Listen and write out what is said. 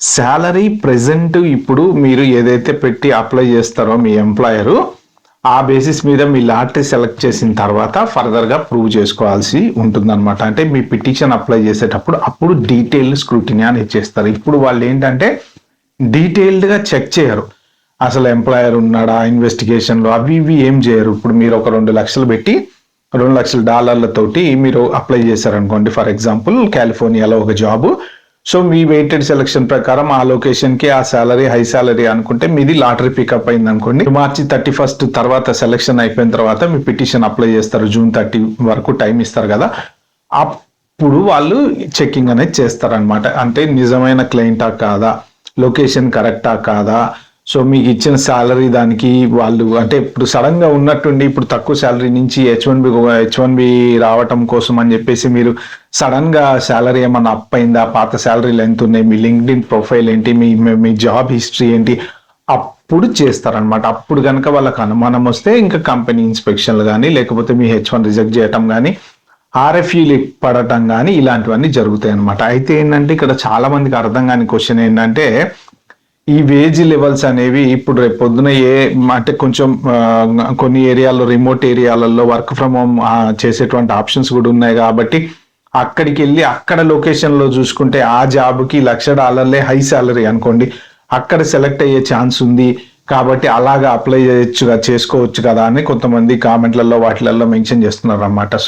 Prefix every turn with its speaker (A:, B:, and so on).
A: Salary present ఇప్పుడు మీరు ఏదైతే పెట్టి అప్లై చేస్తారో మీ ఎంప్లాయరు ఆ బేసిస్ మీద మీ లాటరీ సెలెక్ట్ చేసిన తర్వాత ఫర్దర్గా ప్రూవ్ చేసుకోవాల్సి ఉంటుందన్నమాట. అంటే మీ పిటిషన్ అప్లై చేసేటప్పుడు అప్పుడు డీటెయిల్డ్ స్క్రూటినీ అనేది చేస్తారు. ఇప్పుడు వాళ్ళు ఏంటంటే డీటెయిల్డ్గా చెక్ చేయరు, అసలు ఎంప్లాయర్ ఉన్నాడా ఇన్వెస్టిగేషన్లో అవి ఇవి ఏం చేయరు. ఇప్పుడు మీరు ఒక 2 లక్షలు పెట్టి $2 లక్షల మీరు అప్లై చేశారనుకోండి, ఫర్ ఎగ్జాంపుల్ కాలిఫోర్నియాలో ఒక జాబ్. సో మీ వెయిటెడ్ సెలక్షన్ ప్రకారం ఆ లొకేషన్కి ఆ సాలరీ హై సాలరీ అనుకుంటే మీది లాటరీ పికప్ అయింది అనుకోండి, మార్చి 31 తర్వాత సెలక్షన్ అయిపోయిన తర్వాత మీ పిటిషన్ అప్లై చేస్తారు, June 30 వరకు టైం ఇస్తారు కదా, అప్పుడు వాళ్ళు చెకింగ్ అనేది చేస్తారనమాట. అంటే నిజమైన క్లయింటా కాదా, లొకేషన్ కరెక్టా కాదా, సో మీకు ఇచ్చిన శాలరీ దానికి వాళ్ళు అంటే ఇప్పుడు సడన్ గా ఉన్నట్టుండి ఇప్పుడు తక్కువ శాలరీ నుంచి హెచ్1బి రావటం కోసం అని చెప్పేసి మీరు సడన్ గా శాలరీ ఏమన్నా అప్ అయిందా, పాత శాలరీలు ఎంత ఉన్నాయి, మీ లింక్డ్ఇన్ ప్రొఫైల్ ఏంటి, మీ జాబ్ హిస్టరీ ఏంటి, అప్పుడు చేస్తారనమాట. అప్పుడు కనుక వాళ్ళకి అనుమానం వస్తే ఇంకా కంపెనీ ఇన్స్పెక్షన్లు కానీ లేకపోతే మీ H1 రిజెక్ట్ చేయటం కానీ RFEలు పడటం కానీ ఇలాంటివన్నీ జరుగుతాయి అనమాట. అయితే ఏంటంటే ఇక్కడ చాలా మందికి అర్థం కాని క్వశ్చన్ ఏంటంటే ఈ వేజ్ లెవెల్స్ అనేవి ఇప్పుడు రేపు పొద్దున అంటే కొంచెం కొన్ని ఏరియాల్లో రిమోట్ ఏరియాలలో వర్క్ ఫ్రమ్ హోమ్ చేసేటువంటి ఆప్షన్స్ కూడా ఉన్నాయి కాబట్టి అక్కడికి వెళ్ళి అక్కడ లొకేషన్లో చూసుకుంటే ఆ జాబ్కి $1,00,000 హై సాలరీ అనుకోండి, అక్కడ సెలెక్ట్ అయ్యే ఛాన్స్ ఉంది కాబట్టి అలాగా అప్లై చేసుకోవచ్చు కదా అని కొంతమంది కామెంట్లలో వాటిలలో మెన్షన్ చేస్తున్నారు అన్నమాట.